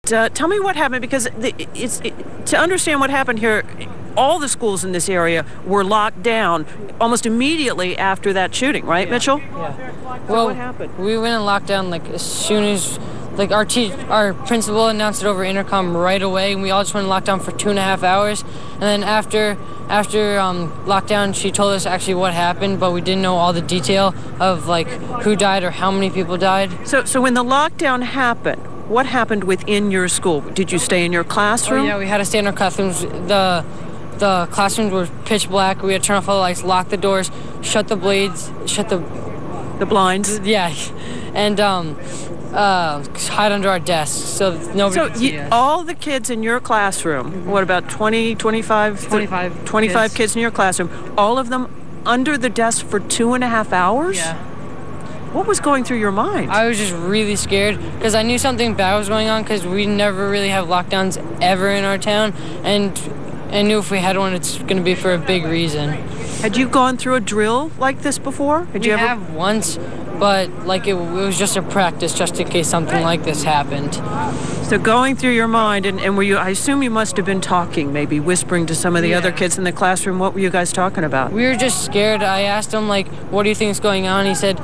tell me what happened, because to understand what happened here, all the schools in this area were locked down almost immediately after that shooting, right, Mitchell? Yeah. So what happened? We went in lockdown like as soon as our principal announced it over intercom right away, and we all just went in lockdown for 2.5 hours. And then after lockdown, she told us actually what happened, but we didn't know all the detail of like who died or how many people died. So when the lockdown happened, what happened within your school? Did you stay in your classroom? Oh, yeah, we had to stay in our classrooms. The classrooms were pitch black. We had to turn off all the lights, lock the doors, shut the blades, shut the blinds. Yeah, and hide under our desks so nobody could see us. All the kids in your classroom, what about 20, 25? 25 kids in your classroom, all of them under the desk for 2.5 hours? Yeah. What was going through your mind? I was just really scared because I knew something bad was going on because we never really have lockdowns ever in our town, and I knew if we had one, it's going to be for a big reason. Had you gone through a drill like this before? We have once, but like it was just a practice just in case something like this happened. So going through your mind, and were you, I assume you must have been talking, maybe whispering to some of the other kids in the classroom. What were you guys talking about? We were just scared. I asked him, like, what do you think is going on? He said,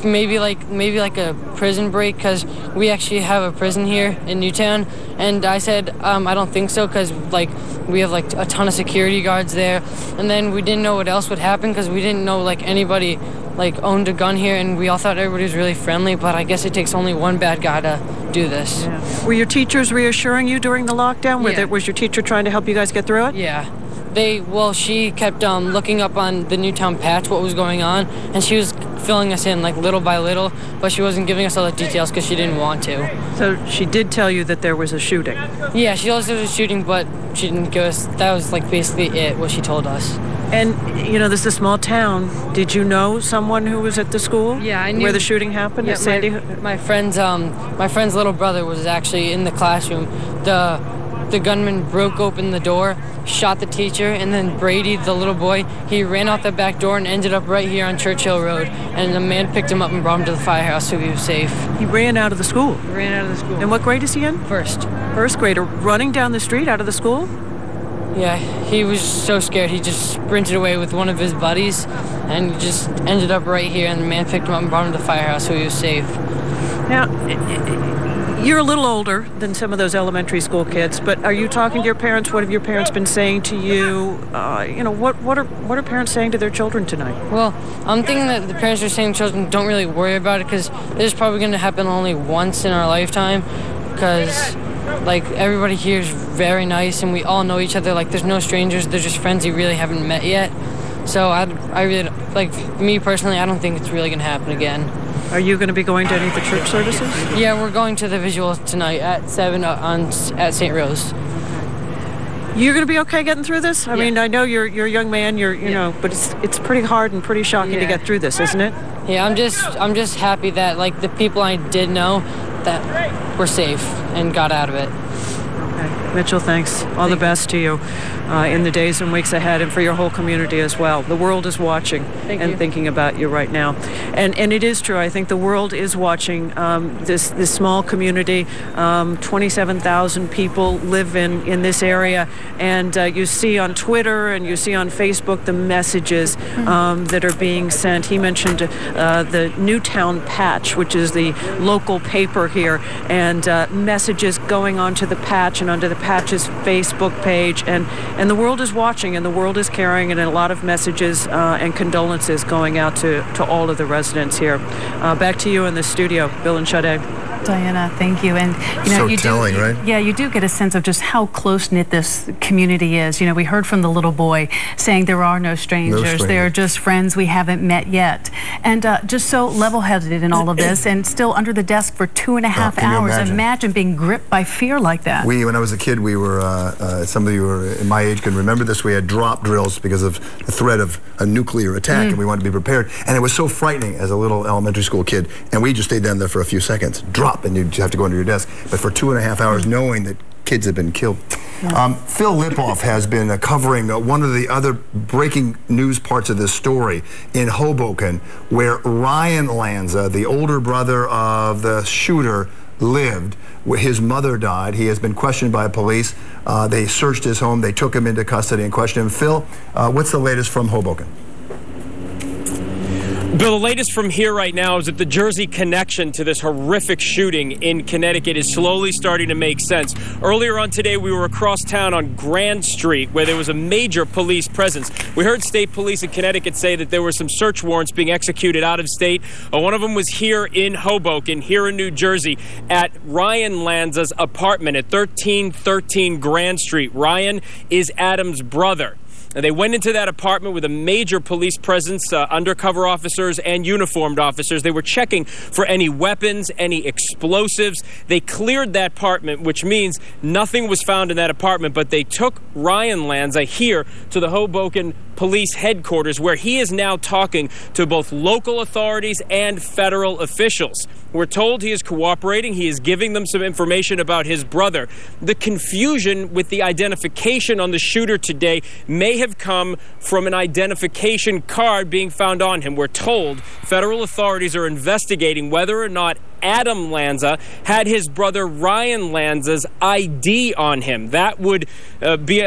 maybe like a prison break, because we actually have a prison here in Newtown. And I said, I don't think so, because like we have like a ton of security guards there. And then we didn't know what else would happen because we didn't know like anybody like owned a gun here, and we all thought everybody was really friendly, but I guess it takes only one bad guy to do this. Yeah. Were your teachers reassuring you during the lockdown? Yeah. Was your teacher trying to help you guys get through it? Yeah. She kept looking up on the Newtown patch what was going on, and she was filling us in like little by little, but she wasn't giving us all the details because she didn't want to. So she did tell you that there was a shooting? Yeah, she told us there was a shooting, but she didn't give us, that was like basically it, what she told us. And, you know, this is a small town. Did you know someone who was at the school? Yeah, I knew. Where the shooting happened? Yeah, at Sandy? My friend's little brother was actually in the classroom. The gunman broke open the door, shot the teacher, and then Brady, the little boy, he ran out the back door and ended up right here on Churchill Road. And the man picked him up and brought him to the firehouse so he was safe. He ran out of the school? He ran out of the school. And what grade is he in? First. First grader, running down the street out of the school? Yeah, he was so scared. He just sprinted away with one of his buddies and just ended up right here, and the man picked him up and brought him to the firehouse so he was safe. Now, you're a little older than some of those elementary school kids, but are you talking to your parents? What have your parents been saying to you? What are parents saying to their children tonight? Well, I'm thinking that the parents are saying to children, don't really worry about it, because this is probably going to happen only once in our lifetime, because like everybody here is very nice and we all know each other. Like there's no strangers, they're just friends you really haven't met yet. So I really, like me personally, I don't think it's really going to happen again. Are you going to be going to any of the church services? Yeah, we're going to the visual tonight at 7 at St. Rose. You're going to be okay getting through this? I mean, I know you're a young man, you know, but it's pretty hard and pretty shocking to get through this, isn't it? Yeah, I'm just happy that like the people I did know that were safe and got out of it. Okay. Mitchell, thanks. All the best to you in the days and weeks ahead, and for your whole community as well. The world is watching and thinking about you right now. And it is true. I think the world is watching this small community. 27,000 people live in this area. And you see on Twitter and you see on Facebook the messages that are being sent. He mentioned the Newtown Patch, which is the local paper here, and messages going onto the Patch and onto the Patch's Facebook page. And the world is watching, and the world is caring, and a lot of messages and condolences going out to all of the residents here. Back to you in the studio, Bill and Sade. Diana, thank you. And you telling, right? Yeah, you do get a sense of just how close-knit this community is. You know, we heard from the little boy saying there are no strangers. They're just friends we haven't met yet. And just so level-headed in all of this, and still under the desk for 2.5 hours. Imagine being gripped by fear like that. When I was a kid, we were, some of you were in my age can remember this, we had drop drills because of the threat of a nuclear attack, and we wanted to be prepared. And it was so frightening as a little elementary school kid, and we just stayed down there for a few seconds. Drop, and you'd have to go under your desk. But for 2.5 hours, knowing that kids have been killed. Phil Lipoff has been covering one of the other breaking news parts of this story in Hoboken, where Ryan Lanza, the older brother of the shooter, lived. His mother died. He has been questioned by police. They searched his home. They took him into custody and questioned him. Phil, what's the latest from Hoboken? Bill, the latest from here right now is that the Jersey connection to this horrific shooting in Connecticut is slowly starting to make sense. Earlier on today, we were across town on Grand Street where there was a major police presence. We heard state police in Connecticut say that there were some search warrants being executed out of state. One of them was here in Hoboken, here in New Jersey, at Ryan Lanza's apartment at 1313 Grand Street. Ryan is Adam's brother. They went into that apartment with a major police presence, undercover officers and uniformed officers. They were checking for any weapons, any explosives. They cleared that apartment, which means nothing was found in that apartment, but they took Ryan Lanza here to the Hoboken Police headquarters, where he is now talking to both local authorities and federal officials. We're told he is cooperating. He is giving them some information about his brother. The confusion with the identification on the shooter today may have come from an identification card being found on him. We're told federal authorities are investigating whether or not Adam Lanza had his brother Ryan Lanza's ID on him. That would you'd be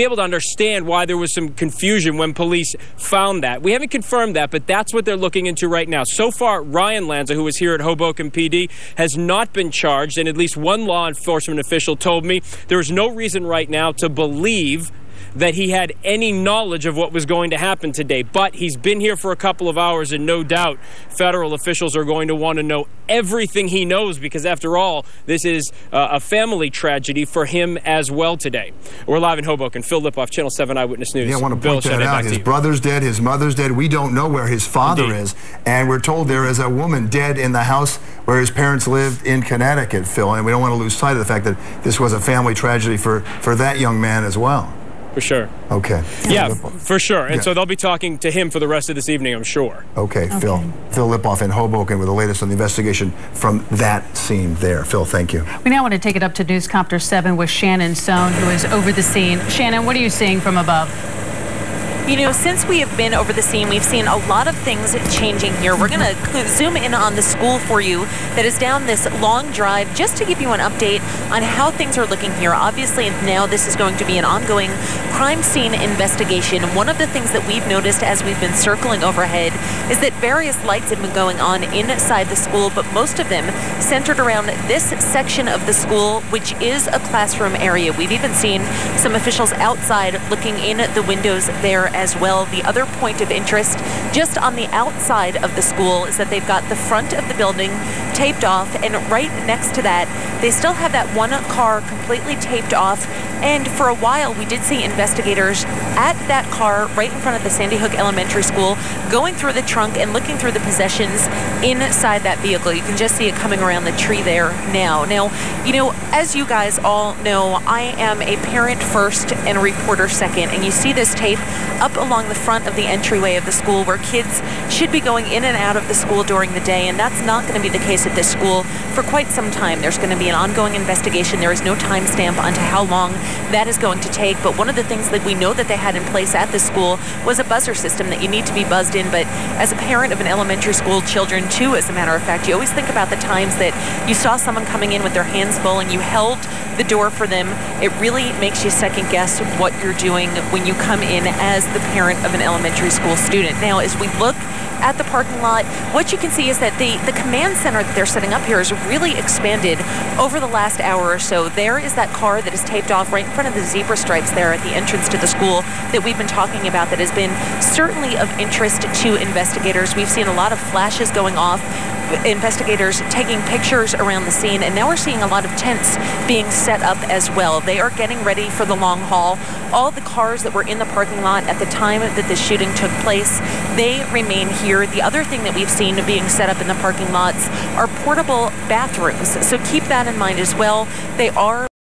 able to understand why there was some confusion when police found that. We haven't confirmed that, but that's what they're looking into right now. So far, Ryan Lanza, who was here at Hoboken PD, has not been charged, and at least one law enforcement official told me there is no reason right now to believe that he had any knowledge of what was going to happen today. But he's been here for a couple of hours, and no doubt federal officials are going to want to know everything he knows, because after all, this is a family tragedy for him as well today. We're live in Hoboken. Phil Lipoff, Channel 7 Eyewitness News. Yeah, I want to point that out. His brother's dead, his mother's dead. We don't know where his father is. And we're told there is a woman dead in the house where his parents lived in Connecticut, Phil. And we don't want to lose sight of the fact that this was a family tragedy for that young man as well. For sure. Okay. Yeah, for sure. And so they'll be talking to him for the rest of this evening, I'm sure. Okay. Phil Lipoff in Hoboken with the latest on the investigation from that scene there. Phil, thank you. We now want to take it up to Newscopter 7 with Shannon Sohn, who is over the scene. Shannon, what are you seeing from above? You know, since we have been over the scene, we've seen a lot of things changing here. We're going to zoom in on the school for you that is down this long drive just to give you an update on how things are looking here. Obviously, now this is going to be an ongoing crime scene investigation. One of the things that we've noticed as we've been circling overhead is that various lights have been going on inside the school, but most of them centered around this section of the school, which is a classroom area. We've even seen some officials outside looking in the windows there as well. The other point of interest just on the outside of the school is that they've got the front of the building taped off, and right next to that they still have that one car completely taped off. And for a while we did see investigators at that car right in front of the Sandy Hook Elementary School going through the trunk and looking through the possessions inside that vehicle. You can just see it coming around the tree there now. Now, you know, as you guys all know, I am a parent first and a reporter second, and you see this tape up along the front of the entryway of the school where kids should be going in and out of the school during the day, and that's not going to be the case at this school for quite some time. There's going to be an ongoing investigation. There is no timestamp onto how long that is going to take, but one of the things that we know that they had in place at this school was a buzzer system that you need to be buzzed in. But as a parent of an elementary school children too, as a matter of fact, you always think about the times that you saw someone coming in with their hands full and you held the door for them. It really makes you second guess what you're doing when you come in as the parent of an elementary school student. Now, as we look at the parking lot, what you can see is that the command center that they're setting up here is really expanded over the last hour or so. There is that car that is taped off right in front of the zebra stripes there at the entrance to the school that we've been talking about, that has been certainly of interest to investigators. We've seen a lot of flashes going off, investigators taking pictures around the scene, and now we're seeing a lot of tents being set up as well. They are getting ready for the long haul. All the cars that were in the parking lot at the time that the shooting took place, they remain here. The other thing that we've seen being set up in the parking lots are portable bathrooms, so keep that in mind as well. They are